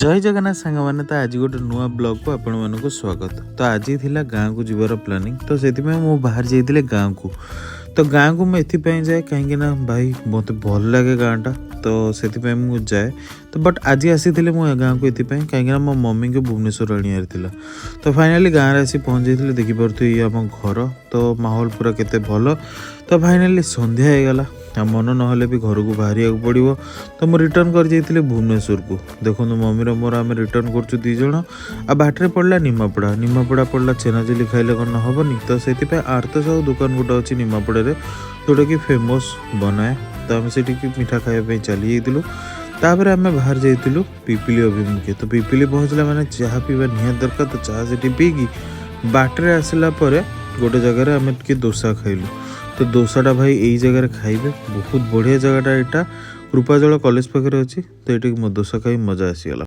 जय जगन्नाथ सांग मैंने तो आज गोटे नुआ ब्लॉग को आपण मानक स्वागत। तो आज थिला गाँव को जीवार प्लानिंग, तो से मु बाहर जाइए गाँव को। तो गाँव को मुझे जाए कहीं भाई मत भल लगे गाँटा, तो से जाए। तो बट आज आसी मु गाँव को ये कहीं मो मम्मी को भुवनेश्वर आनियार थिला। तो फाइनाली गाँव में आसी पहुँच जाइए, देखिपे ये आम घर। तो माहौल पूरा केते भल। तो फाइनाली संध्या हो गला, मन ना भी घर को बाहर पड़ो। तो मुझे रिटर्न कर जाइए भुवनेश्वर को। देखो मम्मी मोर आम रिटर्न कर दिज आ बाटर पड़ा निमापड़ा पड़ा छेनाझिली खाइले कौन हेनी। तो से आर्तस दुकान गोटे अच्छी निमापड़े जोटा कि फेमस बनाए। तो आम से मिठा खावाई चली जाइलु। तापर आम बाहर जाइलु पिपिली अभिमुखे। तो पिपिली पहुँचला मैंने चाह पीवा निहात दरकार। तो चाह से पीकी बाटर आसला गोटे जगार आम डोसा खाइलु। तो डोसाटा भाई यही जगह खाइबे, बहुत बढ़िया जगहटा यहाँ कृपाजल कॉलेज पाखे अच्छी। तो ये मो डोसा खाई मजा आसीगला।